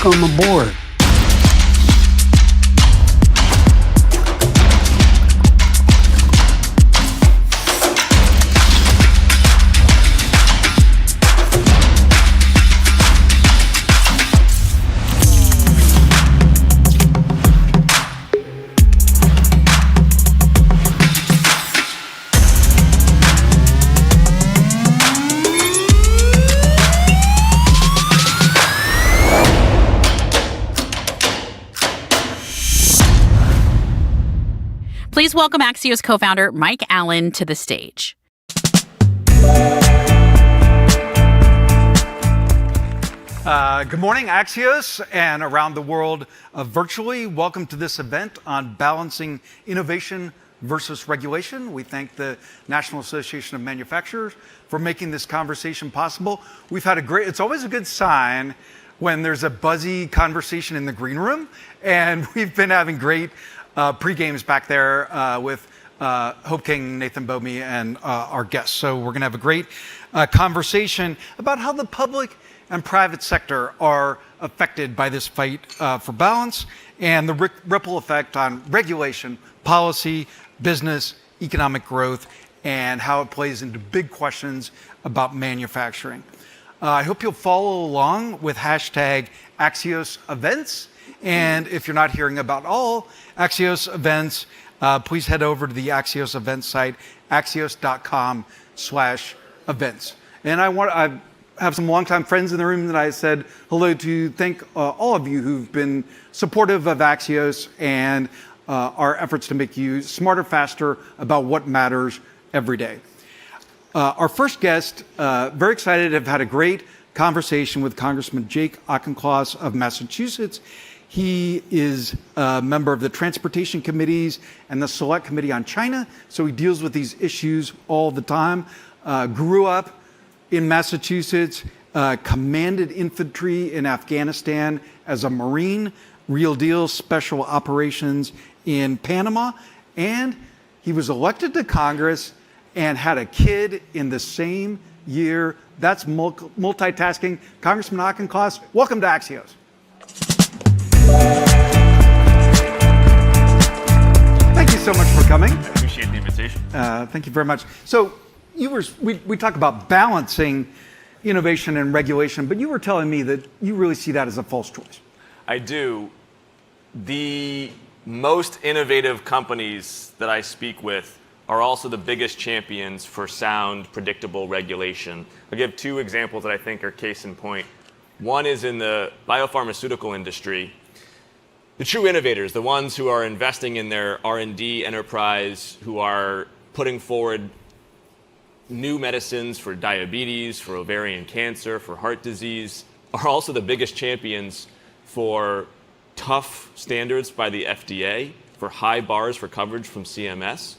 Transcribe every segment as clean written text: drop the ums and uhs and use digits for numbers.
Welcome aboard. Please welcome Axios co-founder Mike Allen to the stage. Good morning, Axios, and around the world virtually. Welcome to this event on balancing innovation versus regulation. We thank the National Association of Manufacturers for making this conversation possible. It's always a good sign when there's a buzzy conversation in the green room, and we've been having great pre-games back there with Hope King, Nathan Bomey, and our guests. So we're going to have a great conversation about how the public and private sector are affected by this fight for balance and the ripple effect on regulation, policy, business, economic growth, and how it plays into big questions about manufacturing. I hope you'll follow along with hashtag Axios Events. And if you're not hearing about all Axios events, please head over to the Axios events site, axios.com/events. And I have some longtime friends in the room that I said hello to. Thank all of you who've been supportive of Axios and our efforts to make you smarter, faster about what matters every day. Our first guest, very excited, have had a great conversation with Congressman Jake Auchincloss of Massachusetts. He is a member of the Transportation Committees and the Select Committee on China, so he deals with these issues all the time. Grew up in Massachusetts, commanded infantry in Afghanistan as a Marine, real deal special operations in Panama, and he was elected to Congress and had a kid in the same year. That's multitasking. Congressman Auchincloss, welcome to Axios. Thank you so much for coming. I appreciate the invitation. Thank you very much. So we talk about balancing innovation and regulation, but you were telling me that you really see that as a false choice. I do. The most innovative companies that I speak with are also the biggest champions for sound, predictable regulation. I'll give two examples that I think are case in point. One is in the biopharmaceutical industry. The true innovators, the ones who are investing in their R&D enterprise, who are putting forward new medicines for diabetes, for ovarian cancer, for heart disease, are also the biggest champions for tough standards by the FDA, for high bars for coverage from CMS,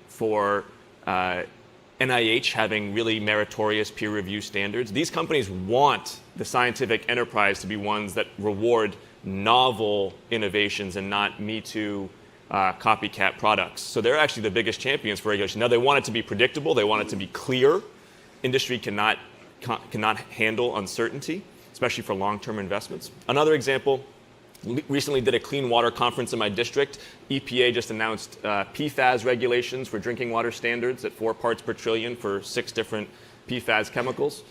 for NIH having really meritorious peer review standards. These companies want the scientific enterprise to be ones that reward novel innovations and not Me Too copycat products. So they're actually the biggest champions for regulation. Now, they want it to be predictable. They want it to be clear. Industry cannot handle uncertainty, especially for long-term investments. Another example, recently did a clean water conference in my district. EPA just announced PFAS regulations for drinking water standards at 4 parts per trillion for 6 different PFAS chemicals.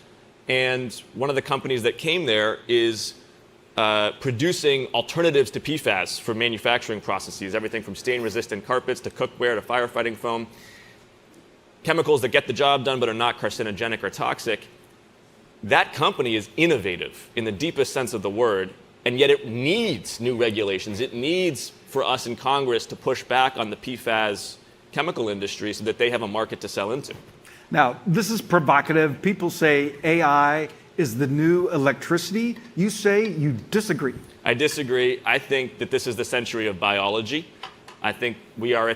And one of the companies that came there is producing alternatives to PFAS for manufacturing processes, everything from stain-resistant carpets to cookware to firefighting foam. Chemicals that get the job done but are not carcinogenic or toxic. That company is innovative in the deepest sense of the word, and yet it needs new regulations. It needs for us in Congress to push back on the PFAS chemical industry so that they have a market to sell into. Now, this is provocative. People say AI is the new electricity. You say you disagree. I disagree. I think that this is the century of biology. I think we are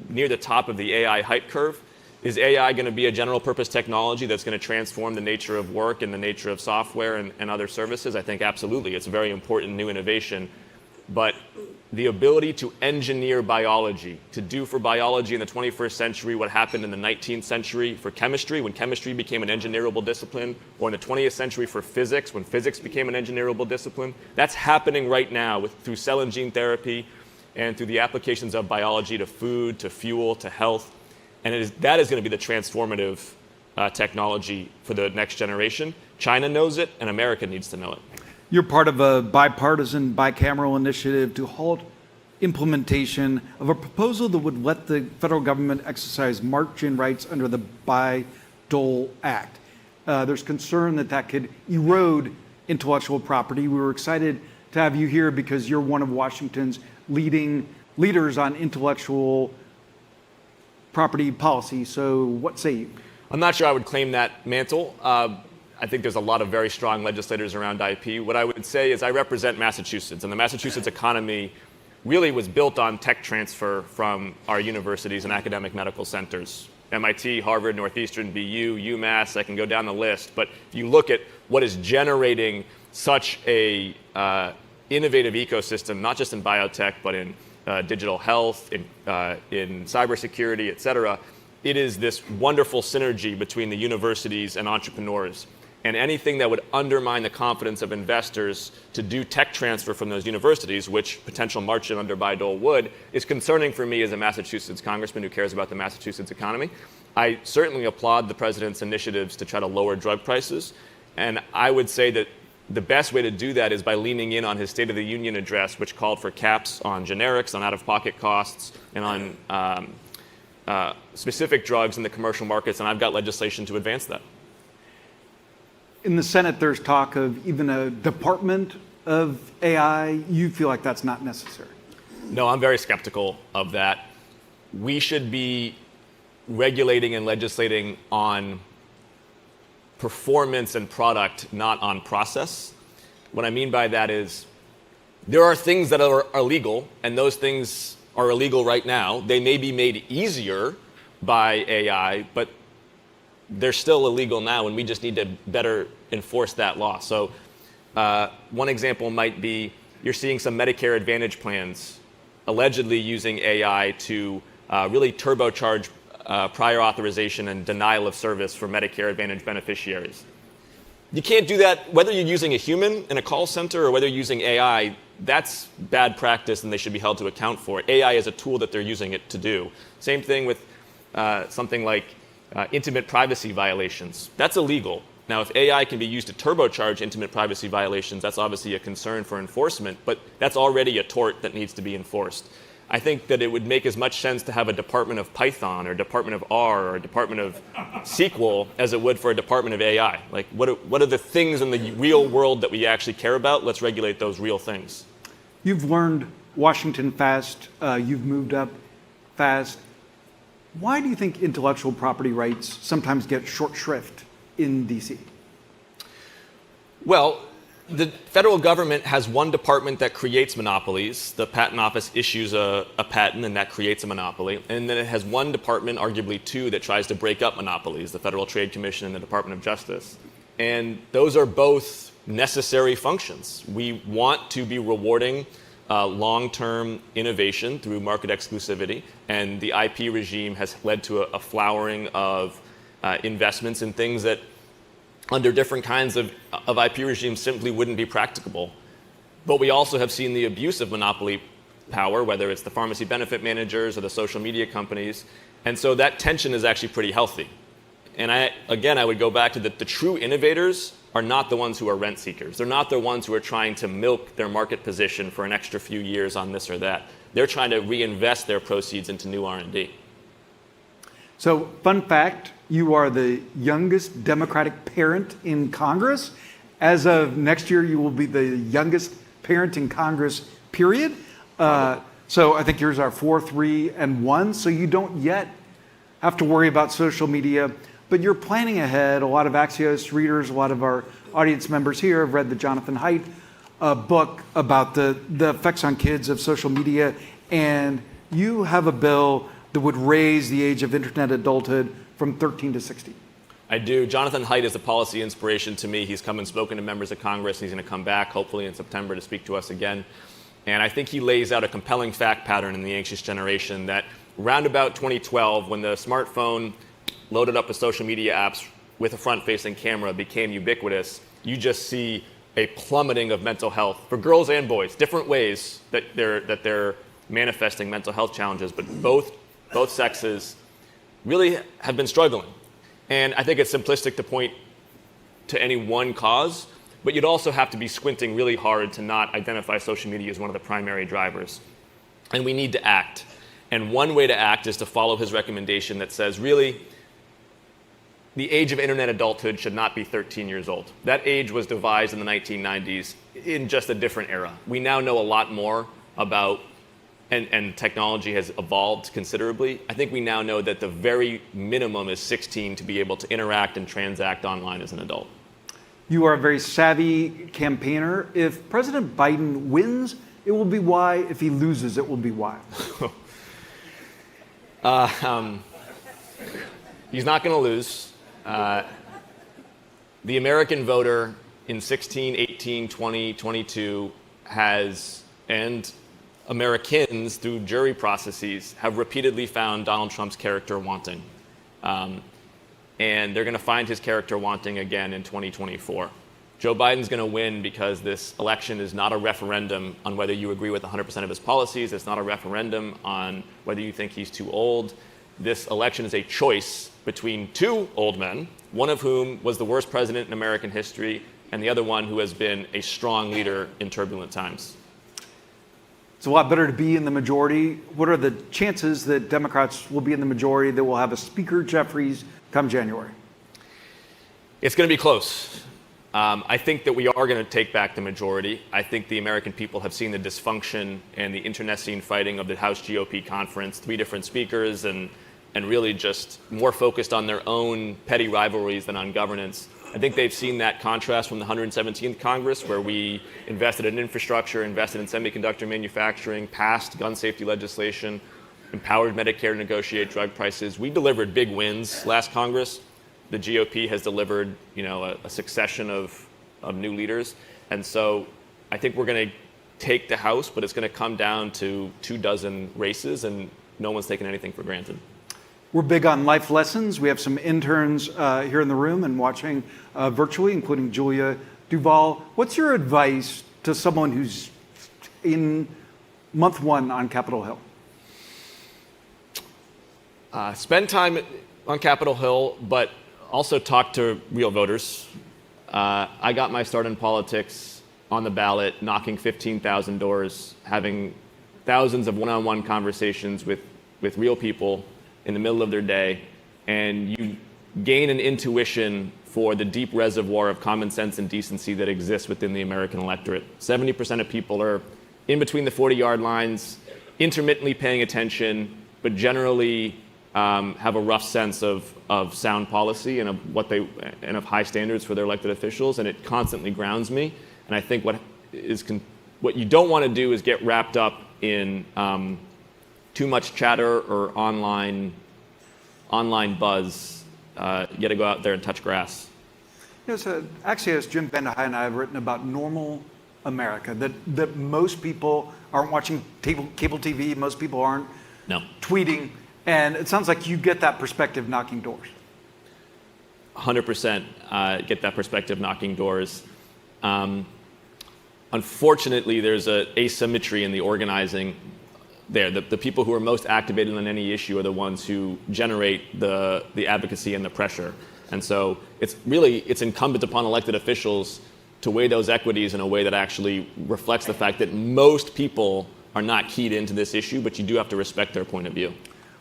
near the top of the AI hype curve. Is AI going to be a general purpose technology that's going to transform the nature of work and the nature of software and other services? I think absolutely. It's a very important new innovation. but the ability to engineer biology, to do for biology in the 21st century what happened in the 19th century for chemistry, when chemistry became an engineerable discipline, or in the 20th century for physics, when physics became an engineerable discipline. That's happening right now through cell and gene therapy and through the applications of biology to food, to fuel, to health. And that is going to be the transformative technology for the next generation. China knows it, and America needs to know it. You're part of a bipartisan, bicameral initiative to halt implementation of a proposal that would let the federal government exercise march-in rights under the Bayh-Dole Act. There's concern that that could erode intellectual property. We were excited to have you here because you're one of Washington's leading leaders on intellectual property policy. So what say you? I'm not sure I would claim that mantle. I think there's a lot of very strong legislators around IP. What I would say is I represent Massachusetts, and the Massachusetts economy really was built on tech transfer from our universities and academic medical centers. MIT, Harvard, Northeastern, BU, UMass, I can go down the list. But if you look at what is generating such a innovative ecosystem, not just in biotech, but in digital health, in cybersecurity, et cetera, it is this wonderful synergy between the universities and entrepreneurs. And anything that would undermine the confidence of investors to do tech transfer from those universities, which potential march-in under Bayh-Dole would, is concerning for me as a Massachusetts congressman who cares about the Massachusetts economy. I certainly applaud the president's initiatives to try to lower drug prices. And I would say that the best way to do that is by leaning in on his State of the Union address, which called for caps on generics, on out-of-pocket costs, and on specific drugs in the commercial markets. And I've got legislation to advance that. In the Senate, there's talk of even a department of AI. You feel like that's not necessary? No, I'm very skeptical of that. We should be regulating and legislating on performance and product, not on process. What I mean by that is there are things that are illegal, and those things are illegal right now. They may be made easier by AI, but they're still illegal now, and we just need to better enforce that law. So one example might be you're seeing some Medicare Advantage plans allegedly using AI to really turbocharge prior authorization and denial of service for Medicare Advantage beneficiaries. You can't do that whether you're using a human in a call center or whether you're using AI. That's bad practice, and they should be held to account for it. AI is a tool that they're using it to do. Same thing with something like intimate privacy violations. That's illegal. Now, if AI can be used to turbocharge intimate privacy violations, that's obviously a concern for enforcement, but that's already a tort that needs to be enforced. I think that it would make as much sense to have a department of Python or a department of R or a department of SQL as it would for a department of AI. Like, what are the things in the real world that we actually care about? Let's regulate those real things. You've learned Washington fast. You've moved up fast. Why do you think intellectual property rights sometimes get short shrift in DC? Well, the federal government has one department that creates monopolies. The Patent Office issues a patent, and that creates a monopoly. And then it has one department, arguably two, that tries to break up monopolies, the Federal Trade Commission and the Department of Justice. And those are both necessary functions. We want to be rewarding long-term innovation through market exclusivity, and the IP regime has led to a flowering of investments in things that under different kinds of IP regimes simply wouldn't be practicable. But we also have seen the abuse of monopoly power, whether it's the pharmacy benefit managers or the social media companies, and so that tension is actually pretty healthy. And I would go back to the true innovators are not the ones who are rent seekers. They're not the ones who are trying to milk their market position for an extra few years on this or that. They're trying to reinvest their proceeds into new R&D. So, fun fact, you are the youngest Democratic parent in Congress. As of next year, you will be the youngest parent in Congress, period. So I think yours are 4, 3, and 1. So you don't yet have to worry about social media, but you're planning ahead. A lot of Axios readers, a lot of our audience members here have read the Jonathan Haidt book about the effects on kids of social media. And you have a bill that would raise the age of internet adulthood from 13 to 16. I do. Jonathan Haidt is a policy inspiration to me. He's come and spoken to members of Congress. He's going to come back, hopefully in September, to speak to us again. And I think he lays out a compelling fact pattern in The Anxious Generation that round about 2012, when the smartphone loaded up with social media apps with a front-facing camera became ubiquitous, you just see a plummeting of mental health for girls and boys, different ways that they're manifesting mental health challenges, but both sexes really have been struggling. And I think it's simplistic to point to any one cause, but you'd also have to be squinting really hard to not identify social media as one of the primary drivers. And we need to act. And one way to act is to follow his recommendation that says, really, the age of internet adulthood should not be 13 years old. That age was devised in the 1990s in just a different era. We now know a lot more about, and technology has evolved considerably. I think we now know that the very minimum is 16 to be able to interact and transact online as an adult. You are a very savvy campaigner. If President Biden wins, it will be why. If he loses, it will be why. He's not going to lose. The American voter in 16, 18, 20, 22 has, and Americans through jury processes have repeatedly found Donald Trump's character wanting. And they're going to find his character wanting again in 2024. Joe Biden's going to win because this election is not a referendum on whether you agree with 100% of his policies. It's not a referendum on whether you think he's too old. This election is a choice between two old men, one of whom was the worst president in American history, and the other one who has been a strong leader in turbulent times. It's a lot better to be in the majority. What are the chances that Democrats will be in the majority, that we'll have a Speaker Jeffries come January? It's going to be close. I think that we are going to take back the majority. I think the American people have seen the dysfunction and the internecine fighting of the House GOP conference, 3 different speakers, and really just more focused on their own petty rivalries than on governance. I think they've seen that contrast from the 117th Congress, where we invested in infrastructure, invested in semiconductor manufacturing, passed gun safety legislation, empowered Medicare to negotiate drug prices. We delivered big wins last Congress. The GOP has delivered, a succession of new leaders. And so I think we're going to take the House, but it's going to come down to 24 races, and no one's taking anything for granted. We're big on life lessons. We have some interns here in the room and watching virtually, including Julia Duval. What's your advice to someone who's in month 1 on Capitol Hill? Spend time on Capitol Hill, but also talk to real voters. I got my start in politics on the ballot, knocking 15,000 doors, having thousands of one-on-one conversations with real people in the middle of their day, and you gain an intuition for the deep reservoir of common sense and decency that exists within the American electorate. 70% of people are in between the 40-yard lines, intermittently paying attention, but generally have a rough sense of sound policy and of high standards for their elected officials, and it constantly grounds me. And I think what you don't want to do is get wrapped up in too much chatter or online buzz. You got to go out there and touch grass. So Axios, Jim Bendahai and I have written about normal America, that most people aren't watching cable TV, most people aren't tweeting, and it sounds like you get that perspective knocking doors. 100% get that perspective knocking doors. Unfortunately, there's an asymmetry in the organizing there. The people who are most activated on any issue are the ones who generate the advocacy and the pressure. And so it's incumbent upon elected officials to weigh those equities in a way that actually reflects the fact that most people are not keyed into this issue, but you do have to respect their point of view.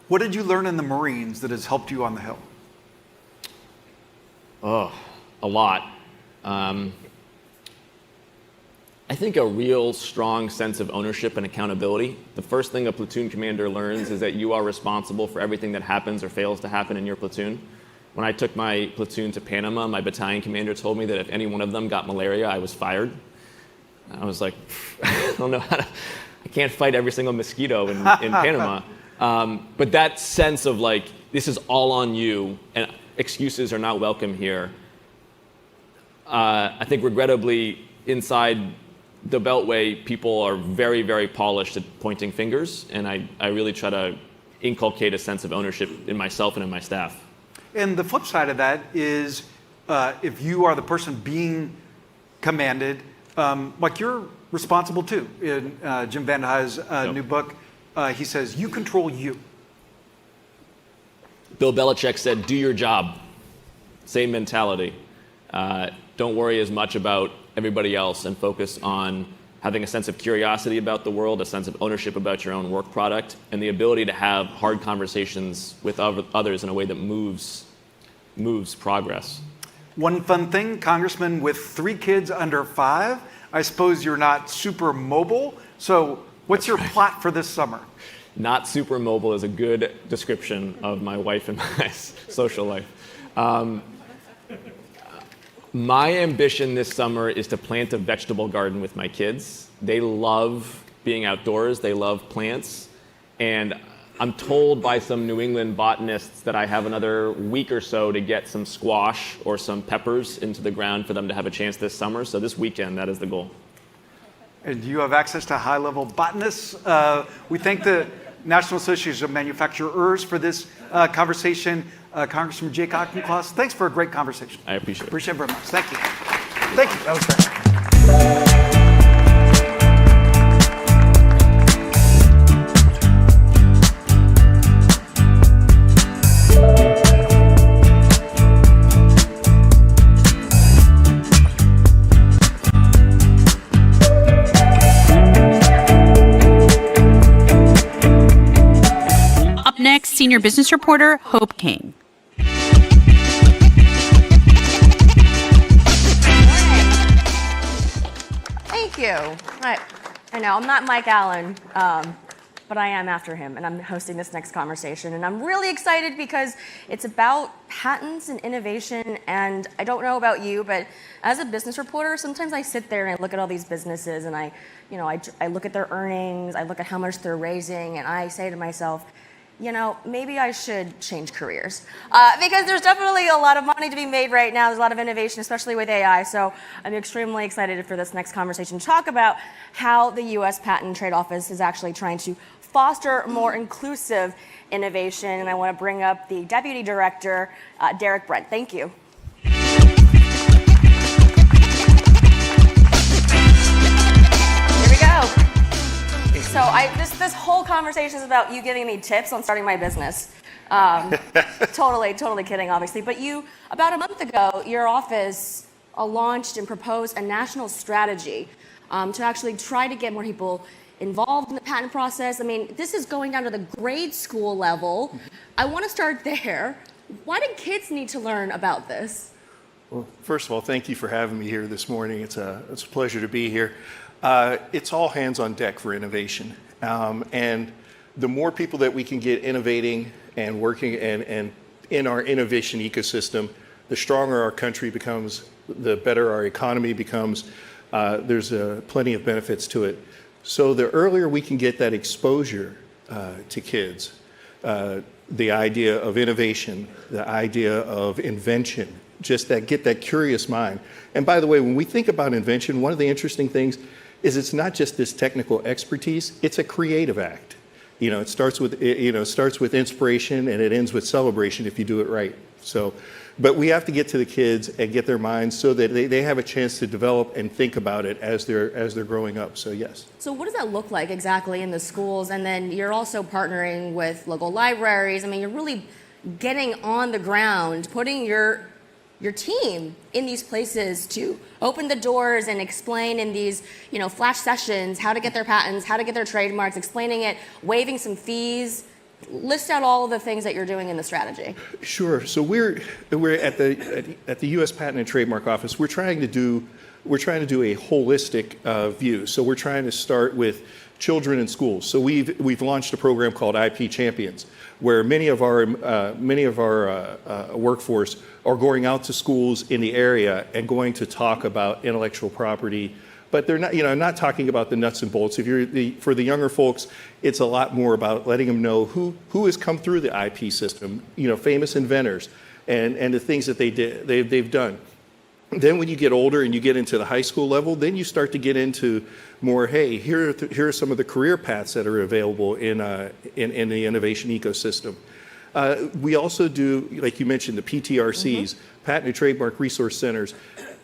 What did you learn in the Marines that has helped you on the Hill? Oh, a lot. I think a real strong sense of ownership and accountability. The first thing a platoon commander learns is that you are responsible for everything that happens or fails to happen in your platoon. When I took my platoon to Panama, my battalion commander told me that if any one of them got malaria, I was fired. I was like, I don't know I can't fight every single mosquito in Panama. But that sense of like, this is all on you and excuses are not welcome here. I think regrettably inside the Beltway, people are very, very polished at pointing fingers, and I really try to inculcate a sense of ownership in myself and in my staff. And the flip side of that is if you are the person being commanded, like you're responsible too. In Jim Van Huy's new book, he says, you control you. Bill Belichick said, do your job. Same mentality. Don't worry as much about everybody else and focus on having a sense of curiosity about the world, a sense of ownership about your own work product, and the ability to have hard conversations with others in a way that moves progress. One fun thing, Congressman, with 3 kids under 5, I suppose you're not super mobile. So what's your plot for this summer? Not super mobile is a good description of my wife and my social life. My ambition this summer is to plant a vegetable garden with my kids. They love being outdoors. They love plants. And I'm told by some New England botanists that I have another week or so to get some squash or some peppers into the ground for them to have a chance this summer. So this weekend, that is the goal. And you have access to high-level botanists. We thank the National Association of Manufacturers for this conversation. Congressman Jake Auchincloss, thanks for a great conversation. I appreciate it. Appreciate it very much. Thank you. Thank you. That was great. Up next, senior business reporter Hope King. Thank you. I know, I'm not Mike Allen, but I am after him, and I'm hosting this next conversation. And I'm really excited because it's about patents and innovation, and I don't know about you, but as a business reporter, sometimes I sit there and I look at all these businesses, and I look at their earnings, I look at how much they're raising, and I say to myself, maybe I should change careers because there's definitely a lot of money to be made right now. There's a lot of innovation, especially with AI. So I'm extremely excited for this next conversation to talk about how the U.S. Patent and Trade Office is actually trying to foster more inclusive innovation. And I want to bring up the Deputy Director, Derek Brent. Thank you. Here we go. So this whole conversation is about you giving me tips on starting my business. Totally kidding, obviously. But about a month ago, your office launched and proposed a national strategy to actually try to get more people involved in the patent process. I mean, this is going down to the grade school level. I want to start there. Why do kids need to learn about this? Well, first of all, thank you for having me here this morning. It's a pleasure to be here. It's all hands on deck for innovation. And the more people that we can get innovating and working and in our innovation ecosystem, the stronger our country becomes, the better our economy becomes. There's plenty of benefits to it. So the earlier we can get that exposure to kids, the idea of innovation, the idea of invention, just get that curious mind. And by the way, when we think about invention, one of the interesting things is it's not just this technical expertise, it's a creative act. It starts with inspiration and it ends with celebration if you do it right. So, but we have to get to the kids and get their minds so that they have a chance to develop and think about it as they're growing up. So yes. So what does that look like exactly in the schools? And then you're also partnering with local libraries. I mean, you're really getting on the ground, putting your team in these places to open the doors and explain in these, flash sessions how to get their patents, how to get their trademarks, explaining it, waiving some fees. List out all of the things that you're doing in the strategy. Sure. So we're at the U.S. Patent and Trademark Office. We're trying to do a holistic view. So we're trying to start with children in schools. So we've launched a program called IP Champions, where many of our workforce are going out to schools in the area and going to talk about intellectual property. But they're not, not talking about the nuts and bolts. For the younger folks, it's a lot more about letting them know who has come through the IP system, famous inventors, and the things that they've done. Then when you get older and you get into the high school level, then you start to get into more, hey, here are some of the career paths that are available in the innovation ecosystem. We also do, like you mentioned, the PTRCs, Patent and Trademark Resource Centers,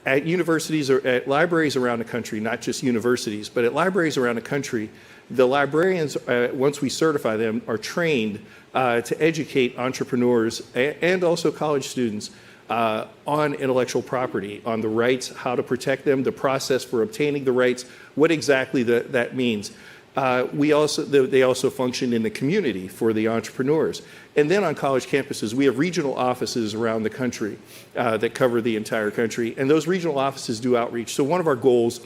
at universities or at libraries around the country, not just universities, but at libraries around the country. The librarians, once we certify them, are trained to educate entrepreneurs and also college students on intellectual property, on the rights, how to protect them, the process for obtaining the rights, what exactly that means. They also function in the community for the entrepreneurs. And then on college campuses, we have regional offices around the country that cover the entire country, and those regional offices do outreach. So one of our goals,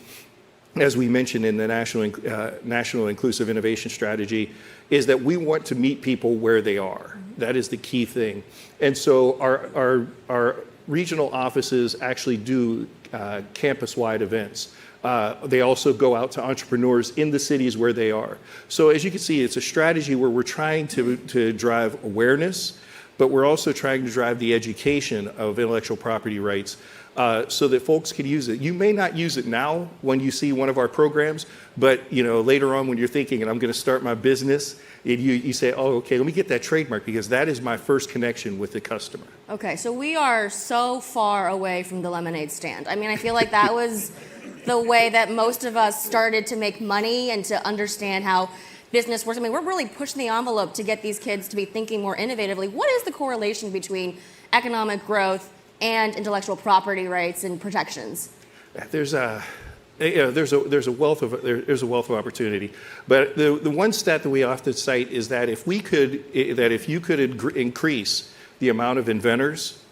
as we mentioned in the National Inclusive Innovation Strategy, is that we want to meet people where they are. That is the key thing. And so our regional offices actually do campus-wide events. They also go out to entrepreneurs in the cities where they are. So as you can see, it's a strategy where we're trying to drive awareness, but we're also trying to drive the education of intellectual property rights so that folks can use it. You may not use it now when you see one of our programs, but later on when you're thinking, and I'm going to start my business, and you say, oh, okay, let me get that trademark because that is my first connection with the customer. Okay, so we are so far away from the lemonade stand. I mean, I feel like that was the way that most of us started to make money and to understand how business works. I mean, we're really pushing the envelope to get these kids to be thinking more innovatively. What is the correlation between economic growth and intellectual property rights and protections? There's a wealth of opportunity, but the one stat that we often cite is that if you could increase the amount of inventors,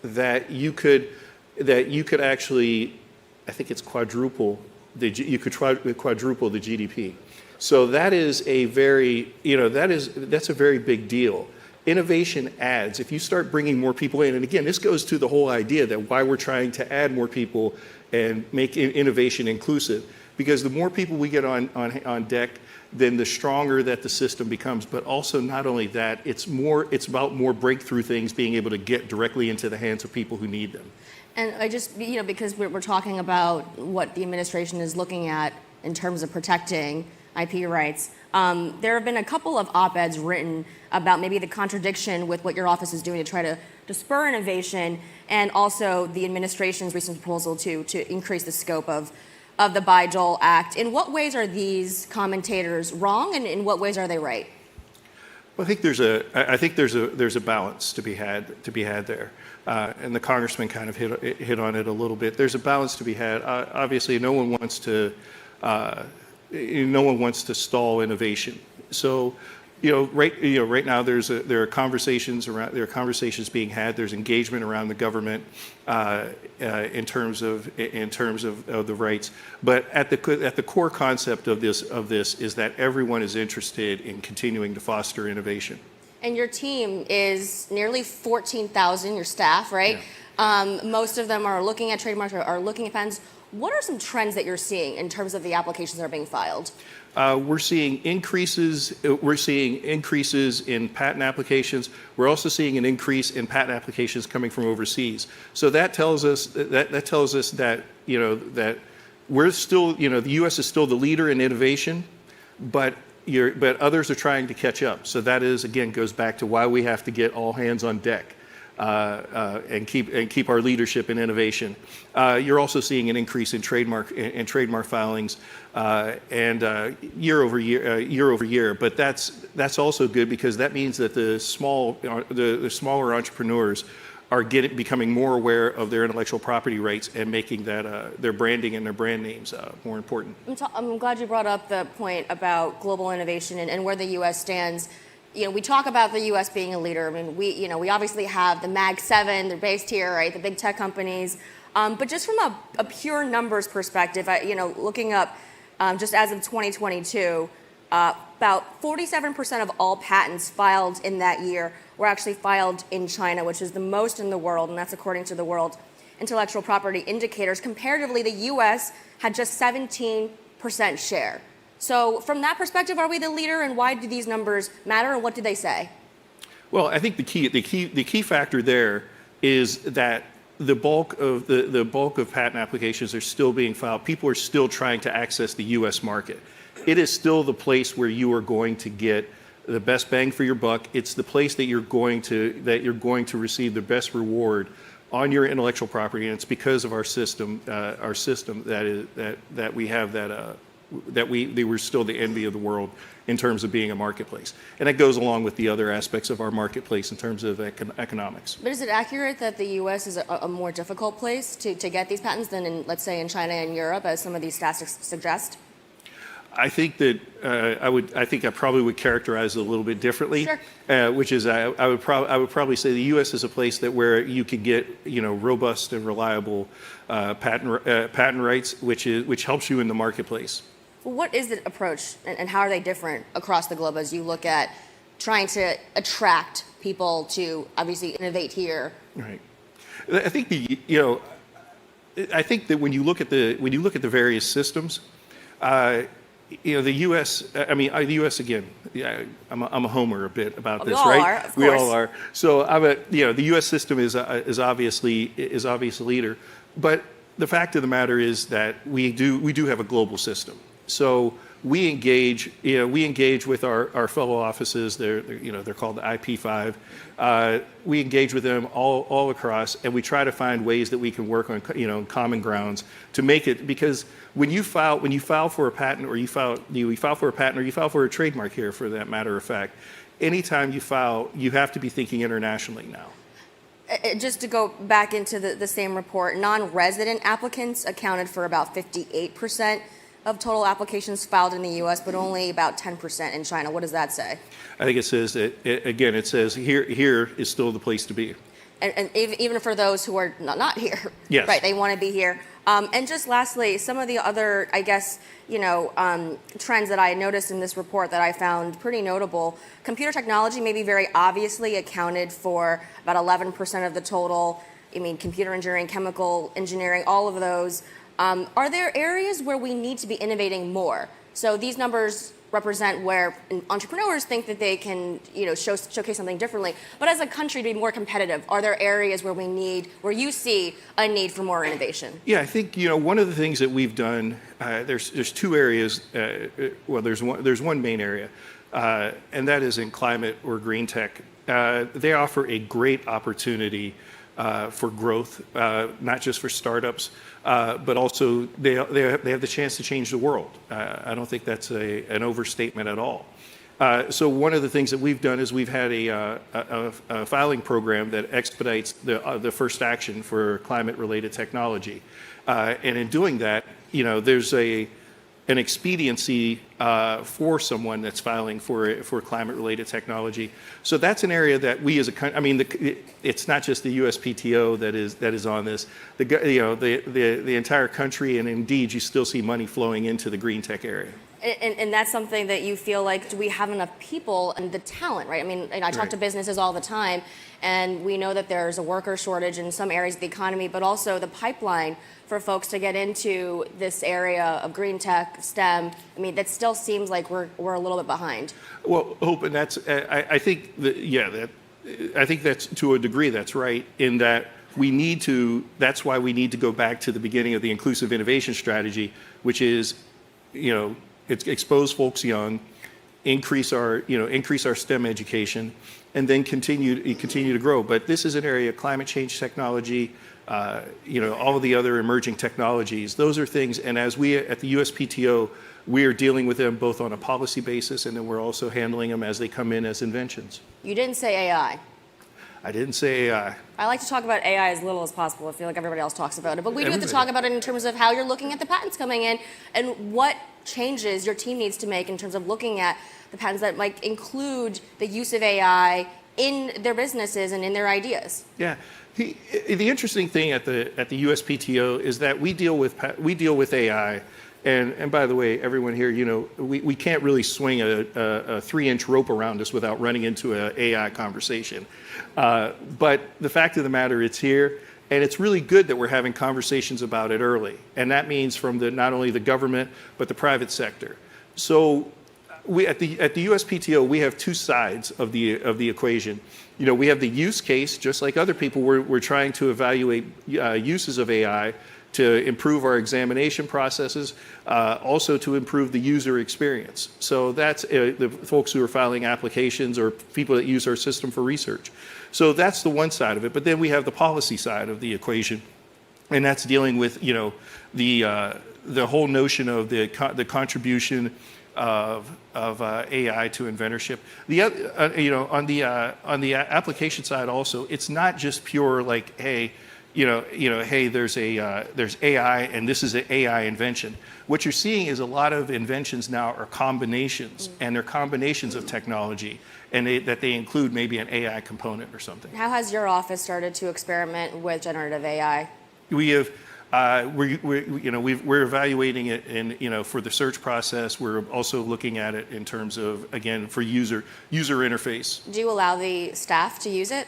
that you could actually, I think it's quadruple the GDP. So that is that's a very big deal. Innovation adds. If you start bringing more people in, and again, this goes to the whole idea that why we're trying to add more people and make innovation inclusive, because the more people we get on deck, then the stronger that the system becomes. But also, not only that, it's about more breakthrough things being able to get directly into the hands of people who need them. And I just, because we're talking about what the administration is looking at in terms of protecting IP rights, there have been a couple of op-eds written about maybe the contradiction with what your office is doing to try to spur innovation, and also the administration's recent proposal to increase the scope of the Bayh-Dole Act. In what ways are these commentators wrong, and in what ways are they right? Well, I think there's a balance to be had there, and the Congressman kind of hit on it a little bit. There's a balance to be had. Obviously, no one wants to stall innovation. So, right now there are conversations being had. There's engagement around the government in terms of the rights. But at the core concept of this is that everyone is interested in continuing to foster innovation. And your team is nearly 14,000, your staff, right? Yeah. Most of them are looking at trademarks, are looking at patents. What are some trends that you're seeing in terms of the applications that are being filed? We're seeing increases in patent applications. We're also seeing an increase in patent applications coming from overseas. So that tells us that we're still, the U.S. is still the leader in innovation, but others are trying to catch up. So that again goes back to why we have to get all hands on deck. And keep our leadership in innovation. You're also seeing an increase in trademark filings and year over year. But that's also good because that means that the smaller entrepreneurs are becoming more aware of their intellectual property rights and making that their branding and their brand names more important. I'm glad you brought up the point about global innovation and where the U.S. stands. We talk about the U.S. being a leader. I mean, we obviously have the Mag 7, they're based here, right? The big tech companies. But just from a pure numbers perspective, looking up just as of 2022, about 47% of all patents filed in that year were actually filed in China, which is the most in the world, and that's according to the World Intellectual Property Indicators. Comparatively, the U.S. had just 17% share. So from that perspective, are we the leader, and why do these numbers matter, and what do they say? Well, I think the key factor there is that the bulk of patent applications are still being filed. People are still trying to access the U.S. market. It is still the place where you are going to get the best bang for your buck. It's the place that you're going to receive the best reward on your intellectual property, and it's because of our system that we have that we're still the envy of the world in terms of being a marketplace. And that goes along with the other aspects of our marketplace in terms of economics. But is it accurate that the U.S. is a more difficult place to get these patents than, in, let's say, in China and Europe, as some of these statistics suggest? I think that I probably would characterize it a little bit differently, Sure. Which is I would probably say the U.S. is a place where you can get robust and reliable patent rights, which helps you in the marketplace. Well, what is the approach, and how are they different across the globe as you look at trying to attract people to obviously innovate here? Right. I think I think that when you look at the various systems. The U.S. The U.S. again. I'm a homer a bit about this, right? Are, of course. We all are. So the U.S. system is obviously leader, but the fact of the matter is that we do have a global system. So we engage with our fellow offices. They're called the IP5. We engage with them all across, and we try to find ways that we can work on common grounds to make it, because when you file for a patent, or you file for a trademark here, for that matter of fact, anytime you file, you have to be thinking internationally now. Just to go back into the same report, non-resident applicants accounted for about 58% of total applications filed in the U.S., but only about 10% in China. What does that say? I think it says that, again, it says here is still the place to be. And even for those who are not here, yes. Right, they want to be here. And just lastly, some of the other, I guess, trends that I noticed in this report that I found pretty notable. Computer technology maybe very obviously accounted for about 11% of the total. I mean, computer engineering, chemical engineering, all of those. Are there areas where we need to be innovating more? So these numbers represent where entrepreneurs think that they can, showcase something differently. But as a country, to be more competitive, are there areas where you see a need for more innovation? Yeah, I think one of the things that we've done. There's two areas. There's one main area, and that is in climate or green tech. They offer a great opportunity for growth, not just for startups, but also they have the chance to change the world. I don't think that's an overstatement at all. So one of the things that we've done is we've had a filing program that expedites the first action for climate-related technology, and in doing that, there's an expediency for someone that's filing for climate-related technology. So that's an area that we as a country, it's not just the USPTO that is on this. The entire country, and indeed you still see money flowing into the green tech area. And that's something that you feel like, do we have enough people and the talent, right? I mean, I talk to businesses all the time, and we know that there's a worker shortage in some areas of the economy, but also the pipeline for folks to get into this area of green tech, STEM. I mean, that still seems like we're a little bit behind. Well, Hope, and I think I think that's, to a degree, that's right, in that that's why we need to go back to the beginning of the inclusive innovation strategy, which is, expose folks young, increase our STEM education, and then continue to grow. But this is an area of climate change technology, all of the other emerging technologies. Those are things, and as we at the USPTO, we are dealing with them both on a policy basis, and then we're also handling them as they come in as inventions. You didn't say AI. I didn't say AI. I like to talk about AI as little as possible. I feel like everybody else talks about it. But we do have to talk about it in terms of how you're looking at the patents coming in and what changes your team needs to make in terms of looking at the patents that might include the use of AI in their businesses and in their ideas. Yeah. The interesting thing at the USPTO is that we deal with AI. And by the way, everyone here, we can't really swing a 3-inch rope around us without running into an AI conversation. But the fact of the matter, it's here, and it's really good that we're having conversations about it early. And that means from not only the government, but the private sector. So at the USPTO, we have two sides of the equation. We have the use case, just like other people. We're trying to evaluate uses of AI to improve our examination processes, also to improve the user experience. So that's the folks who are filing applications or people that use our system for research. So that's the one side of it. But then we have the policy side of the equation, and that's dealing with the whole notion of the contribution of AI to inventorship. The other, on the application side also, it's not just pure like, hey, hey, there's AI and this is an AI invention. What you're seeing is a lot of inventions now are combinations, and they're combinations of technology, and that they include maybe an AI component or something. How has your office started to experiment with generative AI? We have. We're evaluating it for the search process. We're also looking at it in terms of, again, for user interface. Do you allow the staff to use it?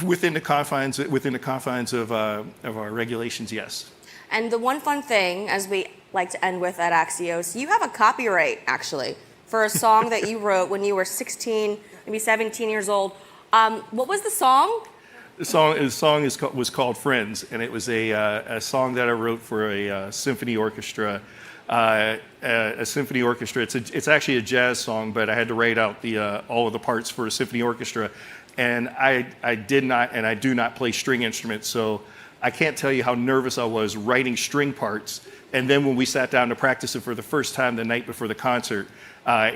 Within the confines of our regulations, yes. And the one fun thing, as we like to end with at Axios, you have a copyright actually for a song that you wrote when you were 16, maybe 17 years old. What was the song? The song was called Friends, and it was a song that I wrote for a symphony orchestra. A symphony orchestra. It's actually a jazz song, but I had to write out all of the parts for a symphony orchestra, and I did not, and I do not play string instruments, so I can't tell you how nervous I was writing string parts. And then when we sat down to practice it for the first time the night before the concert,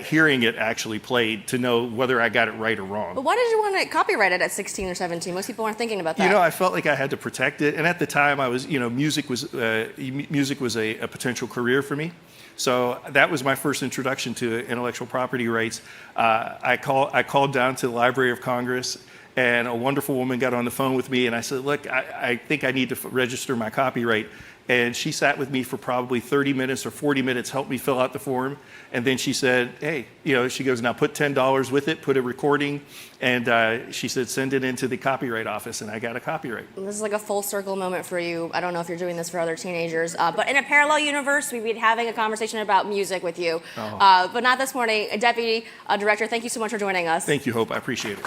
hearing it actually played to know whether I got it right or wrong. But why did you want to copyright it at 16 or 17? Most people aren't thinking about that. I felt like I had to protect it, and at the time, I was, music was a potential career for me. So that was my first introduction to intellectual property rights. I called down to the Library of Congress, and a wonderful woman got on the phone with me, and I said, look, I think I need to register my copyright. And she sat with me for probably 30 minutes or 40 minutes, helped me fill out the form. And then she said, hey, she goes, now put $10 with it, put a recording. And she said, send it into the copyright office. And I got a copyright. This is like a full circle moment for you. I don't know if you're doing this for other teenagers. But in a parallel universe, we'd be having a conversation about music with you. But not this morning. Deputy Director, thank you so much for joining us. Thank you, Hope. I appreciate it.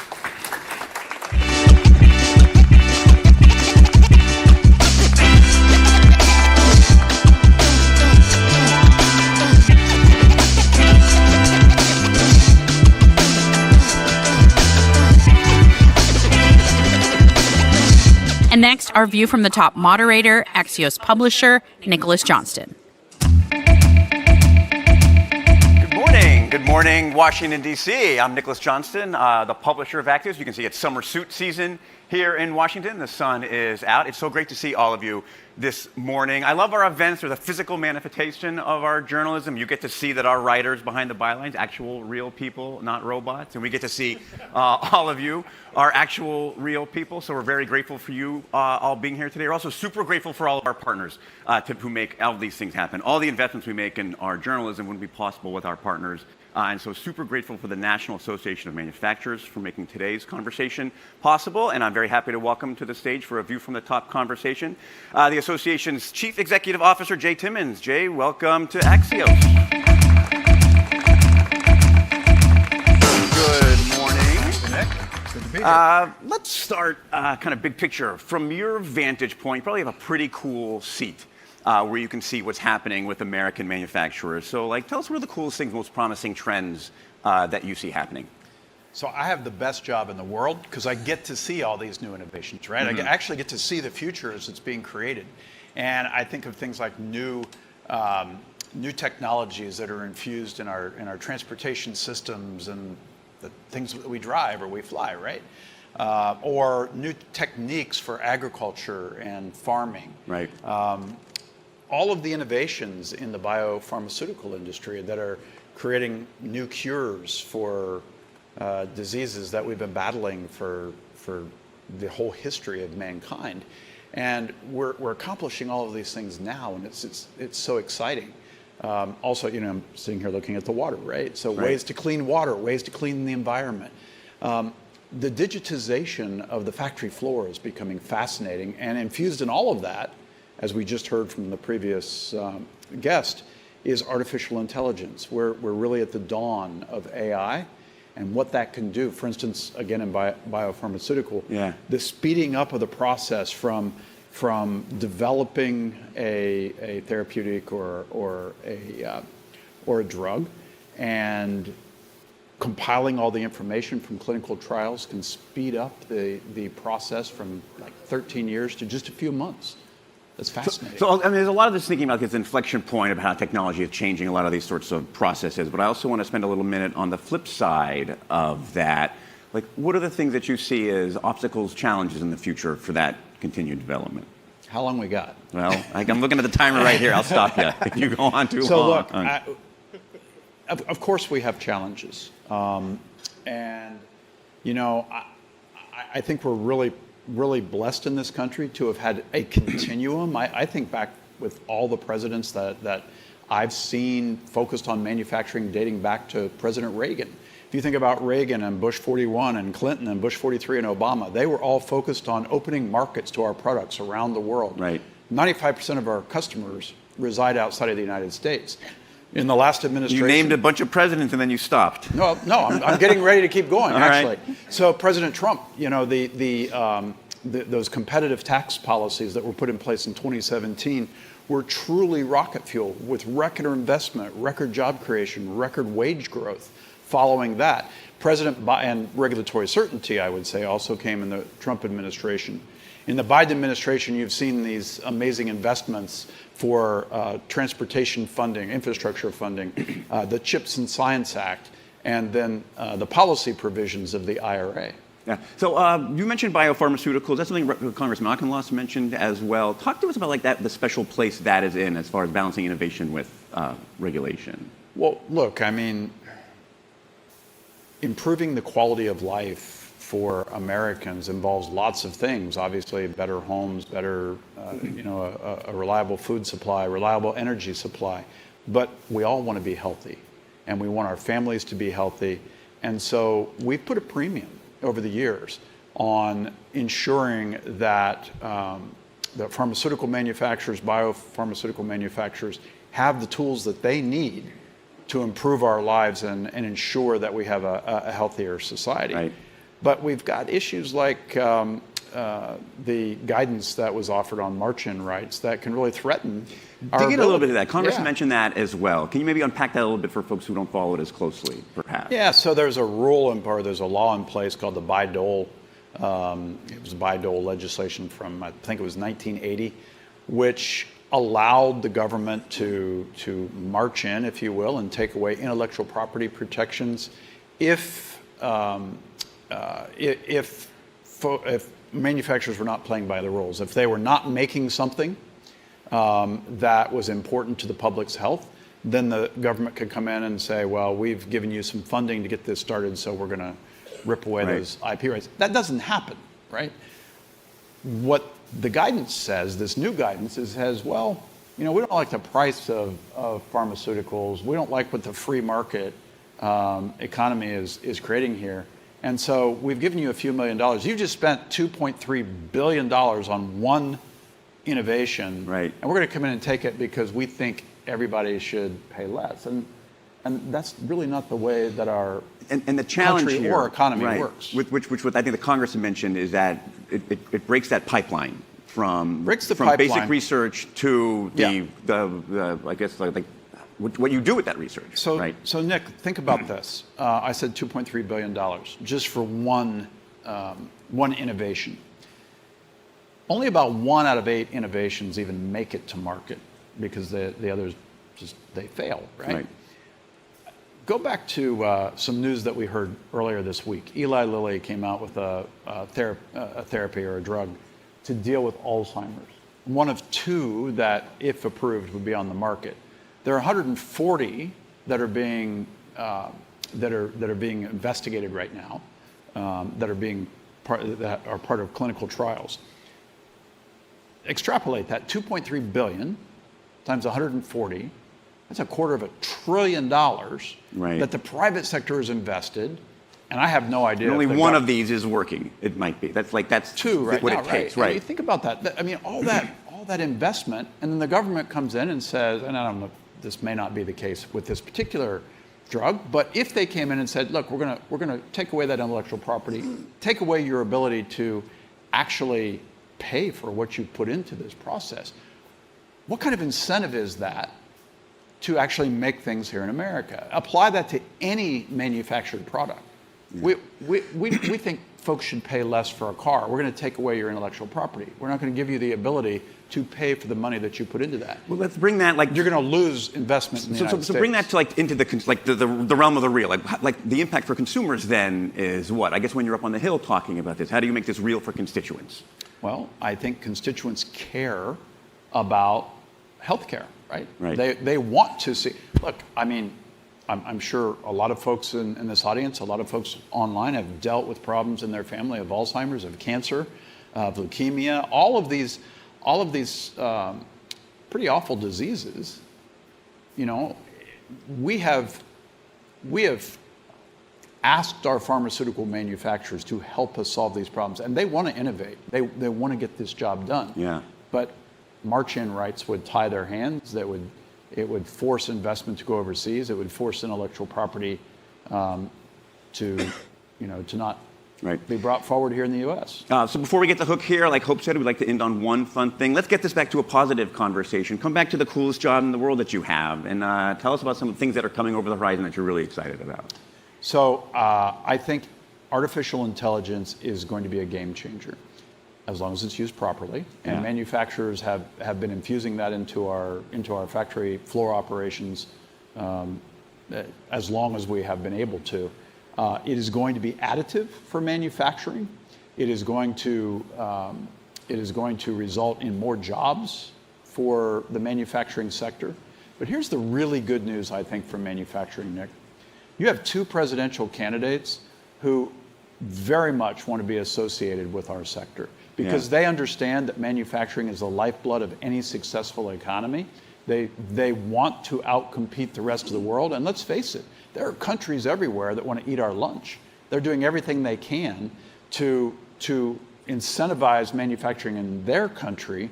And next, our view from the top moderator, Axios publisher, Nicholas Johnston. Good morning, Washington, D.C. I'm Nicholas Johnston, the publisher of Axios. You can see it's summer suit season here in Washington. The sun is out. It's so great to see all of you this morning. I love our events. They're the physical manifestation of our journalism. You get to see that our writers behind the bylines, actual real people, not robots. And we get to see all of you are actual real people. So we're very grateful for you all being here today. We're also super grateful for all of our partners who make all of these things happen. All the investments we make in our journalism wouldn't be possible with our partners. And so super grateful for the National Association of Manufacturers for making today's conversation possible. And I'm very happy to welcome to the stage for a view from the top conversation, the association's Chief Executive Officer, Jay Timmons. Jay, welcome to Axios. Good morning. Nick, good to be here. Let's start kind of big picture. From your vantage point, you probably have a pretty cool seat. Where you can see what's happening with American manufacturers. So, tell us what are the coolest things, most promising trends that you see happening. So I have the best job in the world because I get to see all these new innovations, right? I actually get to see the future as it's being created. And I think of things like new technologies that are infused in our transportation systems and the things that we drive or we fly, right? Or new techniques for agriculture and farming. Right. All of the innovations in the biopharmaceutical industry that are creating new cures for diseases that we've been battling for the whole history of mankind. And we're accomplishing all of these things now, and it's so exciting. Also, I'm sitting here looking at the water, right? So ways to clean water, ways to clean the environment. The digitization of the factory floor is becoming fascinating, and infused in all of that, as we just heard from the previous guest, is artificial intelligence. We're really at the dawn of AI and what that can do. For instance, again, in biopharmaceutical, the speeding up of the process from developing a therapeutic or a drug and compiling all the information from clinical trials can speed up the process from like 13 years to just a few months. That's fascinating. So, I mean, there's a lot of this thinking about this inflection point of how technology is changing a lot of these sorts of processes, but I also want to spend a little minute on the flip side of that. Like, what are the things that you see as obstacles, challenges in the future for that continued development? How long we got? Well, I'm looking at the timer right here. I'll stop you if you go on too long. So look, of course we have challenges. And, you know, I think we're really blessed in this country to have had a continuum. I think back with all the presidents that I've seen focused on manufacturing dating back to President Reagan. If you think about Reagan and Bush 41 and Clinton and Bush 43 and Obama, they were all focused on opening markets to our products around the world. Right. 95% of our customers reside outside of the United States. In the last administration, you named a bunch of presidents and then you stopped. No, I'm getting ready to keep going. All actually, right. So President Trump, you know, those competitive tax policies that were put in place in 2017 were truly rocket fuel with record investment, record job creation, record wage growth. Following that, and regulatory certainty, I would say, also came in the Trump administration. In the Biden administration, you've seen these amazing investments for transportation funding, infrastructure funding, the CHIPS and Science Act, and then the policy provisions of the IRA. Yeah. So you mentioned biopharmaceuticals. That's something Congressman Auchincloss mentioned as well. Talk to us about like that, the special place that is in as far as balancing innovation with regulation. Well, look, I mean, improving the quality of life for Americans involves lots of things. Obviously, better homes, better, a reliable food supply, reliable energy supply. But we all want to be healthy, and we want our families to be healthy. And so we've put a premium over the years on ensuring that the pharmaceutical manufacturers, biopharmaceutical manufacturers, have the tools that they need to improve our lives and ensure that we have a healthier society. Right. But we've got issues like the guidance that was offered on march-in rights that can really threaten our Dig in a little bit of that. Congress Yeah. mentioned that as well. Can you maybe unpack that a little bit for folks who don't follow it as closely, perhaps? Yeah, so there's a rule there's a law in place called the Bayh-Dole. It was Bayh-Dole legislation from, I think it was 1980, which allowed the government to march in, if you will, and take away intellectual property protections if manufacturers were not playing by the rules. If they were not making something that was important to the public's health, then the government could come in and say, well, we've given you some funding to get this started, so we're going to rip away those IP rights. That doesn't happen, right? What the guidance says, this new guidance, says, well, we don't like the price of pharmaceuticals. We don't like what the free market economy is creating here. And so we've given you a few $1 million. You just spent $2.3 billion on one innovation. Right. And we're going to come in and take it because we think everybody should pay less. And that's really not the way that our and the challenge country here, or economy right, works. Which I think the Congress mentioned is that it breaks that pipeline from pipeline. basic research to the I guess like what you do with that research. So, so Nick, think about this. I said $2.3 billion just for one innovation. Only about 1 out of 8 innovations even make it to market because the others they fail, right? Go back to some news that we heard earlier this week. Eli Lilly came out with a therapy or a drug to deal with Alzheimer's. One of 2 that, if approved, would be on the market. There are 140 that are being investigated right now, that are part of clinical trials. Extrapolate that, $2.3 billion times 140. That's $250 billion that the private sector has invested, and I have no idea. And only one of these is working. It might be. That's 2 right what now, it takes. Right? Right. You think about that. I mean, all that investment, and then the government comes in and says, and I don't know this may not be the case with this particular drug, but if they came in and said, look, we're gonna take away that intellectual property, take away your ability to actually pay for what you put into this process, what kind of incentive is that to actually make things here in America? Apply that to any manufactured product. Yeah. We think folks should pay less for a car. We're going to take away your intellectual property. We're not going to give you the ability to pay for the money that you put into that. Well, let's bring that you're going to lose investment in the United States. So bring that to into the realm of the real. Like the impact for consumers then is what? I guess when you're up on the Hill talking about this, how do you make this real for constituents? Well, I think constituents care about healthcare, right? They want to see. Look, I mean, I'm sure a lot of folks in this audience, a lot of folks online have dealt with problems in their family of Alzheimer's, of cancer, of leukemia, all of these pretty awful diseases. You know, we have asked our pharmaceutical manufacturers to help us solve these problems, and they want to innovate. They want to get this job done. Yeah. But march-in rights would tie their hands. It would force investment to go overseas. It would force intellectual property to not be brought forward here in the U.S. So before we get the hook here, like Hope said, we'd like to end on one fun thing. Let's get this back to a positive conversation. Come back to the coolest job in the world that you have, and tell us about some of the things that are coming over the horizon that you're really excited about. So I think artificial intelligence is going to be a game changer, as long as it's used properly. And manufacturers have been infusing that into our factory floor operations as long as we have been able to. It is going to be additive for manufacturing. It is going to result in more jobs for the manufacturing sector. But here's the really good news, I think, for manufacturing, Nick. You have two presidential candidates who very much want to be associated with our sector, because they understand that manufacturing is the lifeblood of any successful economy. They want to outcompete the rest of the world. And let's face it, there are countries everywhere that want to eat our lunch. They're doing everything they can to incentivize manufacturing in their country,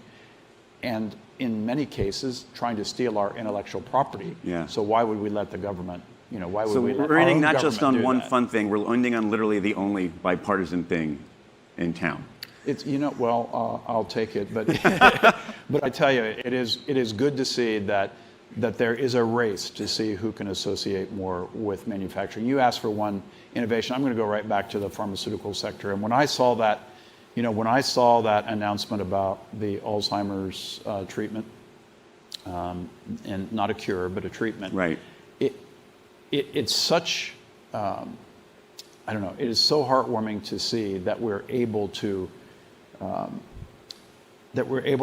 and in many cases, trying to steal our intellectual property. Yeah. So why would we let the government, why would we let our own government do that? So we're ending not just on one fun thing, we're ending on literally the only bipartisan thing in town. It's, I'll take it, but but I tell you, it is good to see that there is a race to see who can associate more with manufacturing. You asked for one innovation. I'm going to go right back to the pharmaceutical sector. And when I saw that announcement about the Alzheimer's treatment, and not a cure, but a treatment, right? It's such, I don't know. It is so heartwarming to see that we're able to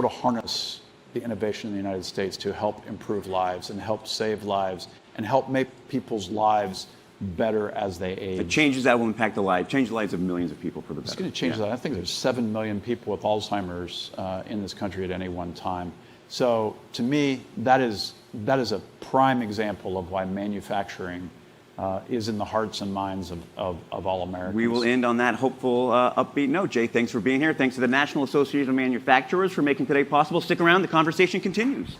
harness the innovation in the United States to help improve lives and help save lives and help make people's lives better as they age. The changes that will impact change the lives of millions of people for the better. It's going to change that. I think there's 7 million people with Alzheimer's in this country at any one time. So to me, that is a prime example of why manufacturing is in the hearts and minds of all Americans. We will end on that hopeful, upbeat note. Jay, thanks for being here. Thanks to the National Association of Manufacturers for making today possible. Stick around. The conversation continues.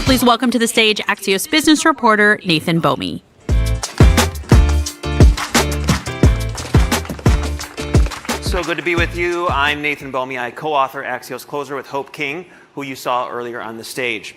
Please welcome to the stage Axios business reporter Nathan Bomey. So good to be with you. I'm Nathan Bomey. I co-author Axios Closer with Hope King, who you saw earlier on the stage.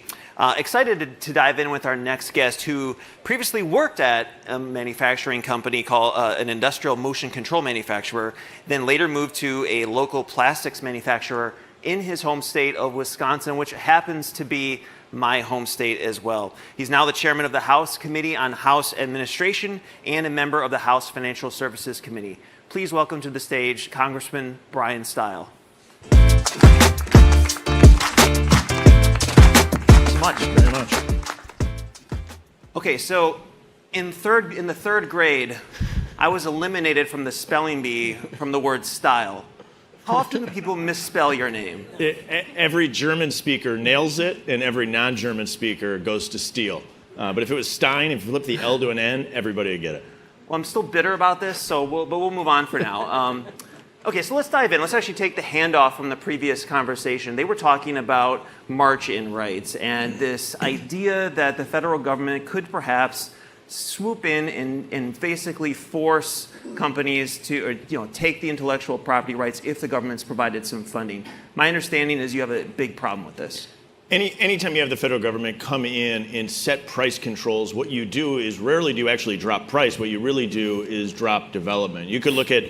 Excited to dive in with our next guest, who previously worked at a manufacturing company called an industrial motion control manufacturer, then later moved to a local plastics manufacturer in his home state of Wisconsin, which happens to be my home state as well. He's now the chairman of the House Committee on House Administration and a member of the House Financial Services Committee. Please welcome to the stage Congressman Bryan Steil. Very much. Okay, so in the third grade, I was eliminated from the spelling bee from the word style. How often do people misspell your name? Every German speaker nails it, and every non-German speaker goes to steal. But if it was Stein, if you flip the L to an N, everybody would get it. Well, I'm still bitter about this, but we'll move on for now. Okay, so let's dive in. Let's actually take the handoff from the previous conversation. They were talking about march-in rights and this idea that the federal government could perhaps swoop in and basically force companies to take the intellectual property rights if the government's provided some funding. My understanding is you have a big problem with this. Anytime you have the federal government come in and set price controls, what you do is rarely do you actually drop price. What you really do is drop development. You could look at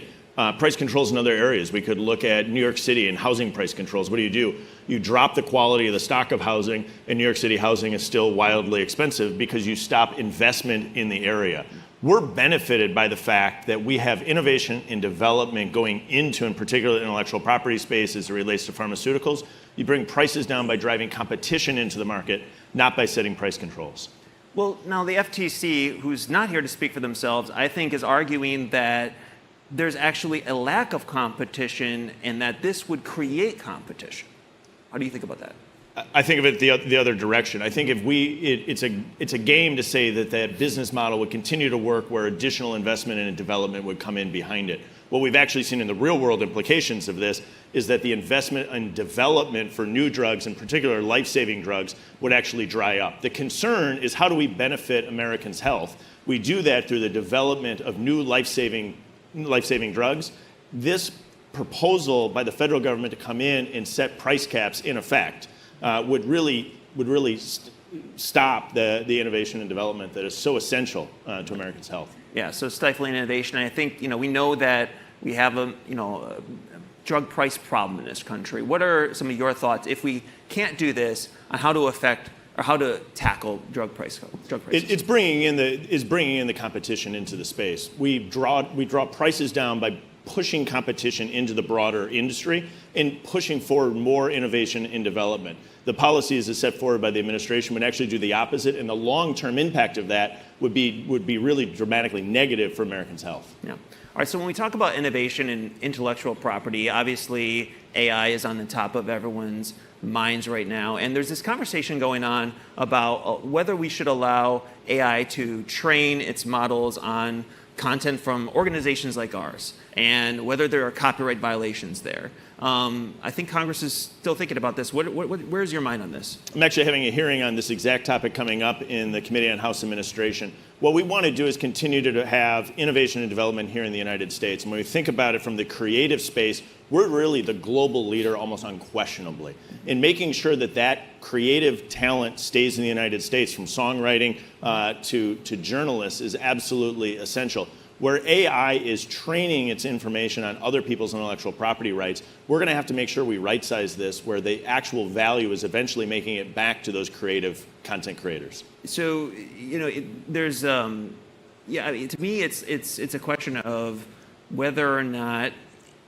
price controls in other areas. We could look at New York City and housing price controls. What do? You drop the quality of the stock of housing, and New York City housing is still wildly expensive because you stop investment in the area. We're benefited by the fact that we have innovation and development going into, in particular, the intellectual property space as it relates to pharmaceuticals. You bring prices down by driving competition into the market, not by setting price controls. Well, now the FTC, who's not here to speak for themselves, I think is arguing that there's actually a lack of competition and that this would create competition. How do you think about that? I think of it the other direction. I think if it's a game to say that business model would continue to work where additional investment and development would come in behind it. What we've actually seen in the real world implications of this is that the investment and development for new drugs, in particular life-saving drugs, would actually dry up. The concern is how do we benefit Americans' health? We do that through the development of new life-saving drugs. This proposal by the federal government to come in and set price caps in effect would really stop the innovation and development that is so essential to Americans' health. Yeah, so stifling innovation. I think we know that we have a drug price problem in this country. What are some of your thoughts if we can't do this on how to affect or how to tackle drug prices? It's bringing in the competition into the space. We draw prices down by pushing competition into the broader industry and pushing forward more innovation and development. The policies as set forward by the administration would actually do the opposite, and the long-term impact of that would be really dramatically negative for Americans' health. Yeah. All right, so when we talk about innovation and intellectual property, obviously AI is on the top of everyone's minds right now, and there's this conversation going on about whether we should allow AI to train its models on content from organizations like ours, and whether there are copyright violations there. I think Congress is still thinking about this. Where's your mind on this? I'm actually having a hearing on this exact topic coming up in the Committee on House Administration. What we want to do is continue to have innovation and development here in the United States. And when we think about it from the creative space, we're really the global leader almost unquestionably. In making sure that creative talent stays in the United States, from songwriting to journalists, is absolutely essential. Where AI is training its information on other people's intellectual property rights, we're going to have to make sure we right-size this where the actual value is eventually making it back to those creative content creators. So, there's, to me, it's a question of whether or not,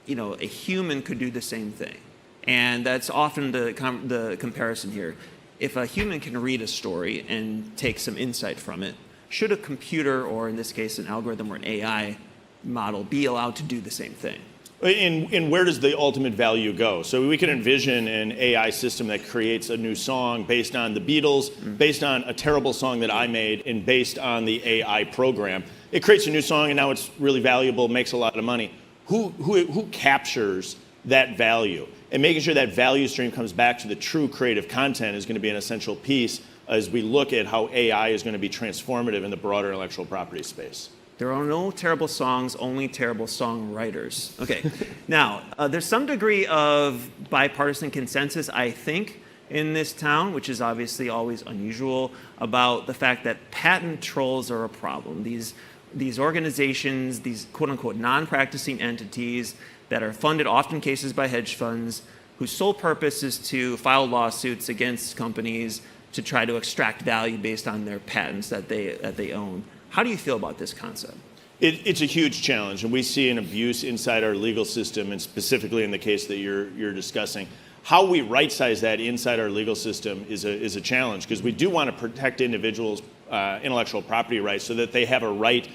a human could do the same thing. And that's often the comparison here. If a human can read a story and take some insight from it, should a computer, or in this case, an algorithm or an AI model, be allowed to do the same thing? And where does the ultimate value go? So we can envision an AI system that creates a new song based on the Beatles, based on a terrible song that I made, and based on the AI program. It creates a new song, and now it's really valuable, makes a lot of money. Who captures that value? And making sure that value stream comes back to the true creative content is going to be an essential piece as we look at how AI is going to be transformative in the broader intellectual property space. There are no terrible songs, only terrible songwriters. Okay. Now, there's some degree of bipartisan consensus, I think, in this town, which is obviously always unusual, about the fact that patent trolls are a problem. These organizations, these quote-unquote non-practicing entities that are funded, often cases by hedge funds, whose sole purpose is to file lawsuits against companies to try to extract value based on their patents that they own. How do you feel about this concept? It's a huge challenge, and we see an abuse inside our legal system, and specifically in the case that you're discussing. How we right-size that inside our legal system is a challenge, because we do want to protect individuals' intellectual property rights so that they have a right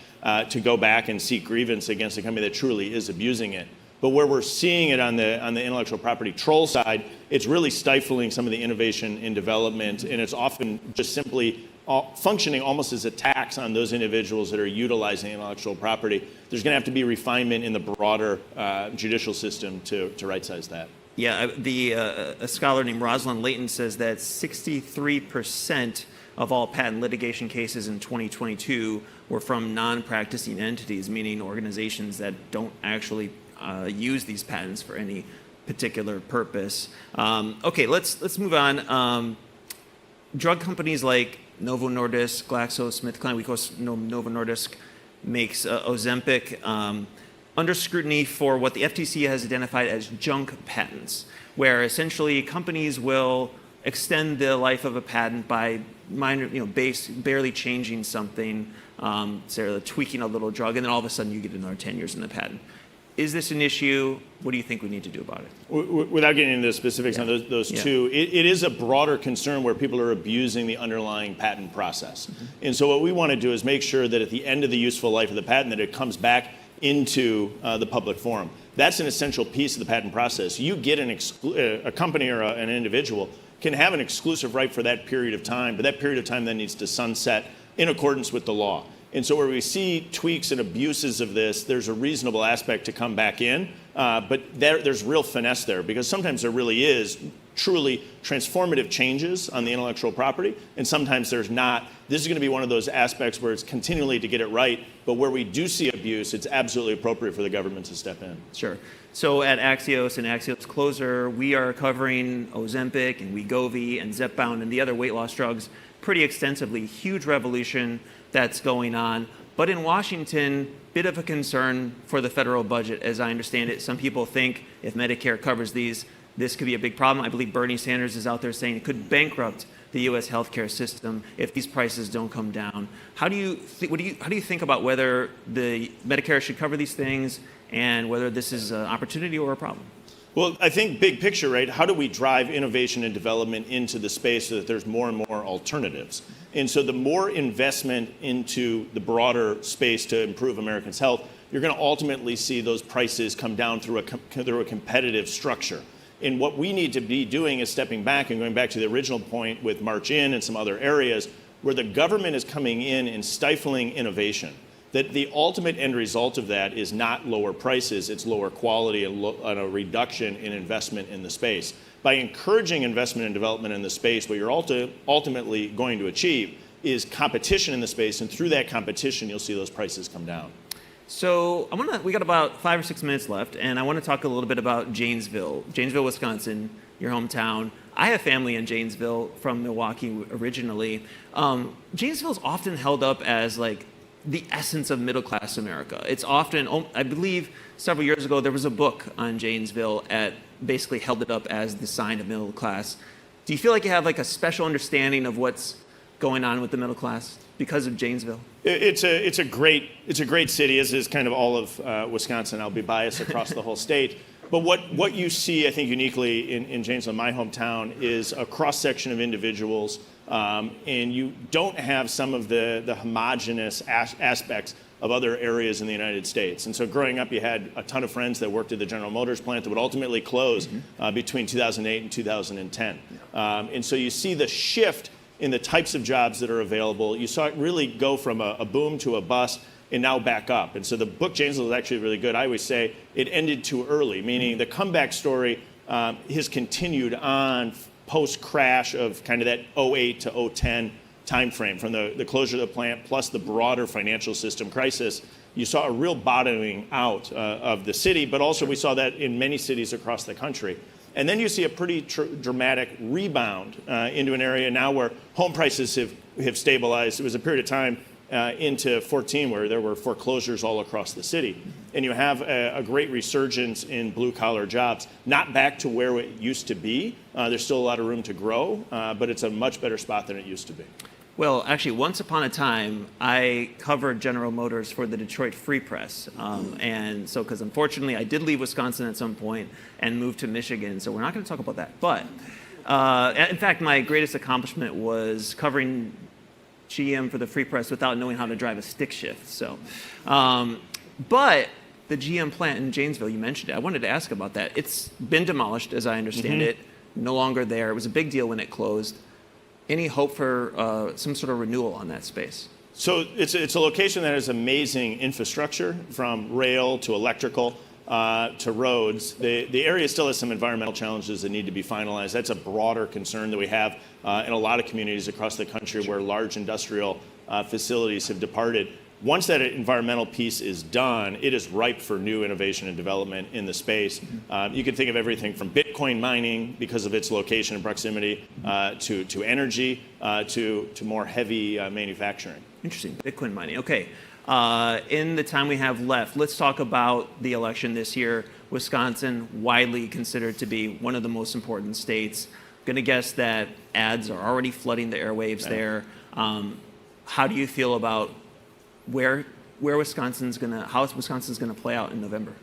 to go back and seek grievance against a company that truly is abusing it. But where we're seeing it on the intellectual property troll side, it's really stifling some of the innovation in development, and it's often just simply functioning almost as a tax on those individuals that are utilizing intellectual property. There's going to have to be refinement in the broader judicial system to right-size that. Yeah, a scholar named Rosalind Layton says that 63% of all patent litigation cases in 2022 were from non-practicing entities, meaning organizations that don't actually use these patents for any particular purpose. Okay, let's move on. Drug companies like Novo Nordisk, GlaxoSmithKline, we call Novo Nordisk, makes Ozempic, under scrutiny for what the FTC has identified as junk patents, where essentially companies will extend the life of a patent by minor, barely changing something, say tweaking a little drug, and then all of a sudden you get another 10 years in the patent. Is this an issue? What do you think we need to do about it? Without getting into the specifics on those two, it is a broader concern where people are abusing the underlying patent process. And so what we want to do is make sure that at the end of the useful life of the patent that it comes back into the public forum. That's an essential piece of the patent process. You get a company or an individual can have an exclusive right for that period of time, but that period of time then needs to sunset in accordance with the law. And so where we see tweaks and abuses of this, there's a reasonable aspect to come back in, but there's real finesse there, because sometimes there really is truly transformative changes on the intellectual property, and sometimes there's not. This is going to be one of those aspects where it's continually to get it right, but where we do see abuse, it's absolutely appropriate for the government to step in. Sure. So at Axios and Axios Closer, we are covering Ozempic and Wegovy and Zepbound and the other weight loss drugs pretty extensively. Huge revolution that's going on. But in Washington, bit of a concern for the federal budget, as I understand it. Some people think if Medicare covers these, this could be a big problem. I believe Bernie Sanders is out there saying it could bankrupt the U.S. healthcare system if these prices don't come down. How do you think about whether the Medicare should cover these things and whether this is an opportunity or a problem? Well, I think big picture, right? How do we drive innovation and development into the space so that there's more and more alternatives? And so the more investment into the broader space to improve Americans' health, you're going to ultimately see those prices come down through a competitive structure. And what we need to be doing is stepping back and going back to the original point with March In and some other areas where the government is coming in and stifling innovation. That the ultimate end result of that is not lower prices, it's lower quality and a reduction in investment in the space. By encouraging investment and development in the space, what you're ultimately going to achieve is competition in the space, and through that competition, you'll see those prices come down. So we got about 5 or 6 minutes left, and I want to talk a little bit about Janesville, Wisconsin, your hometown. I have family in Janesville from Milwaukee originally. Janesville's often held up as like the essence of middle-class America. It's often, I believe several years ago, there was a book on Janesville basically held it up as the sign of middle class. Do you feel like you have like a special understanding of what's going on with the middle class because of Janesville? It's a great city, as is kind of all of Wisconsin. I'll be biased across the whole state. But what you see, I think, uniquely in Janesville, my hometown, is a cross-section of individuals, and you don't have some of the homogenous aspects of other areas in the United States. And so growing up, you had a ton of friends that worked at the General Motors plant that would ultimately close between 2008 and 2010. And so you see the shift in the types of jobs that are available. You saw it really go from a boom to a bust and now back up. And so the book Janesville is actually really good. I always say it ended too early, meaning the comeback story has continued on post-crash of kind of that 08 to 010 timeframe, from the closure of the plant plus the broader financial system crisis. You saw a real bottoming out of the city, but also we saw that in many cities across the country. And then you see a pretty dramatic rebound into an area now where home prices have stabilized. It was a period of time into 14 where there were foreclosures all across the city. And you have a great resurgence in blue-collar jobs. Not back to where it used to be. There's still a lot of room to grow, but it's a much better spot than it used to be. Well, actually, once upon a time, I covered General Motors for the Detroit Free Press. And so, because unfortunately, I did leave Wisconsin at some point and moved to Michigan. So we're not going to talk about that. But in fact, my greatest accomplishment was covering GM for the Free Press without knowing how to drive a stick shift. So, but the GM plant in Janesville, you mentioned it. I wanted to ask about that. It's been demolished, as I understand it. No longer there. It was a big deal when it closed. any hope for some sort of renewal on that space? So it's a location that has amazing infrastructure, from rail to electrical to roads. The area still has some environmental challenges that need to be finalized. That's a broader concern that we have in a lot of communities across the country where large industrial facilities have departed. Once that environmental piece is done, it is ripe for new innovation and development in the space. You can think of everything from Bitcoin mining, because of its location and proximity, to energy, to more heavy manufacturing. Interesting. Bitcoin mining. Okay. In the time we have left, let's talk about the election this year. Wisconsin, widely considered to be one of the most important states. I'm going to guess that ads are already flooding the airwaves there. How do you feel about how Wisconsin's going to play out in November?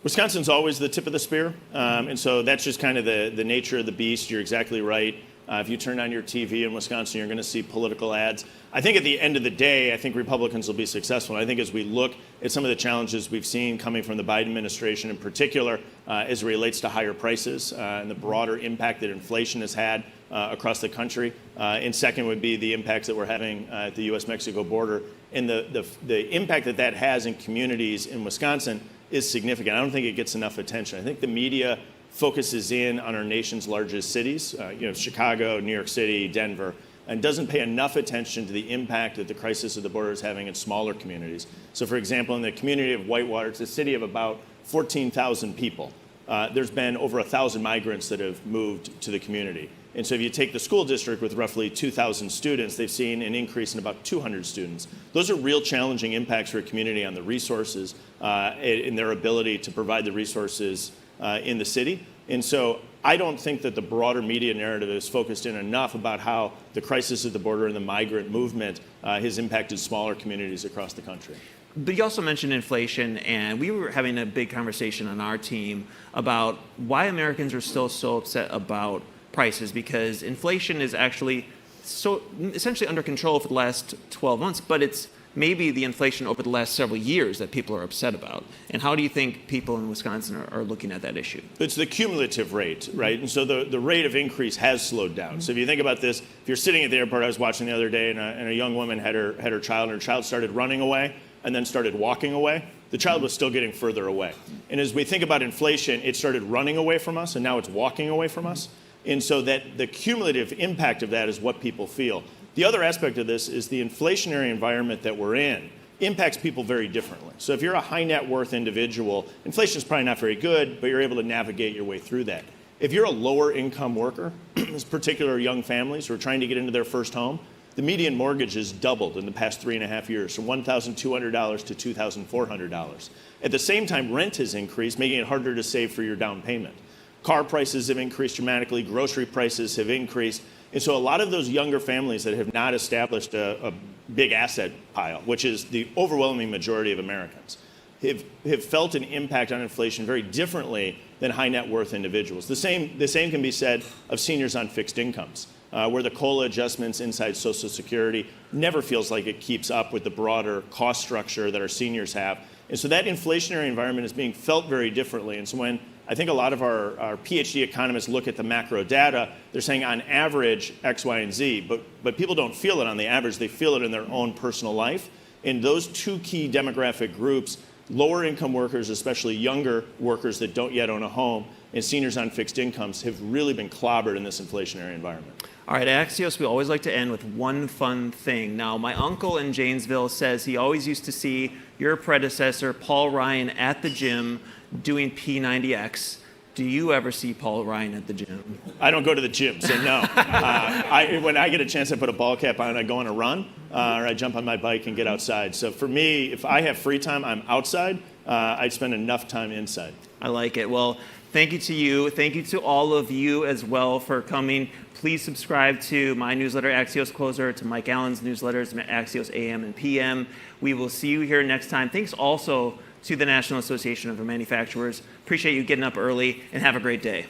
Wisconsin's always the tip of the spear, and so that's just kind of the nature of the beast. You're exactly right. If you turn on your TV in Wisconsin, you're going to see political ads. I think at the end of the day, I think Republicans will be successful. And I think as we look at some of the challenges we've seen coming from the Biden administration in particular, as it relates to higher prices and the broader impact that inflation has had across the country. And second would be the impacts that we're having at the U.S.-Mexico border. And the impact that has in communities in Wisconsin is significant. I don't think it gets enough attention. I think the media focuses in on our nation's largest cities, Chicago, New York City, Denver, and doesn't pay enough attention to the impact that the crisis at the border is having in smaller communities. So for example, in the community of Whitewater, it's a city of about 14,000 people. There's been over 1,000 migrants that have moved to the community. And so if you take the school district with roughly 2,000 students, they've seen an increase in about 200 students. Those are real challenging impacts for a community on the resources and their ability to provide the resources in the city. And so I don't think that the broader media narrative is focused in enough about how the crisis at the border and the migrant movement has impacted smaller communities across the country. But you also mentioned inflation, and we were having a big conversation on our team about why Americans are still so upset about prices, because inflation is actually so essentially under control for the last 12 months, but it's maybe the inflation over the last several years that people are upset about. And how do you think people in Wisconsin are looking at that issue? It's the cumulative rate, right? And so the rate of increase has slowed down. So if you think about this, if you're sitting at the airport, I was watching the other day, and a young woman had her child, and her child started running away and then started walking away. The child was still getting further away. And as we think about inflation, it started running away from us, and now it's walking away from us. And so that the cumulative impact of that is what people feel. The other aspect of this is the inflationary environment that we're in impacts people very differently. So if you're a high net worth individual, inflation is probably not very good, but you're able to navigate your way through that. If you're a lower income worker, as particular young families who are trying to get into their first home, the median mortgage has doubled in the past 3.5 years, from $1,200 to $2,400. At the same time, rent has increased, making it harder to save for your down payment. Car prices have increased dramatically, grocery prices have increased. And so a lot of those younger families that have not established a big asset pile, which is the overwhelming majority of Americans, have felt an impact on inflation very differently than high net worth individuals. The same can be said of seniors on fixed incomes, where the COLA adjustments inside Social Security never feels like it keeps up with the broader cost structure that our seniors have. And so that inflationary environment is being felt very differently. And so when I think a lot of our PhD economists look at the macro data, they're saying on average X, Y, and Z, but people don't feel it on the average, they feel it in their own personal life. And those two key demographic groups, lower income workers, especially younger workers that don't yet own a home, and seniors on fixed incomes, have really been clobbered in this inflationary environment. All right, at Axios, we always like to end with one fun thing. Now, my uncle in Janesville says he always used to see your predecessor, Paul Ryan, at the gym doing P90X. Do you ever see Paul Ryan at the gym? I don't go to the gym, so no. When I get a chance, I put a ball cap on, I go on a run, or I jump on my bike and get outside. So for me, if I have free time, I'm outside. I spend enough time inside. I like it. Well, thank you to you. Thank you to all of you as well for coming. Please subscribe to my newsletter, Axios Closer, to Mike Allen's newsletters, Axios AM and PM. We will see you here next time. Thanks also to the National Association of Manufacturers. Appreciate you getting up early, and have a great day.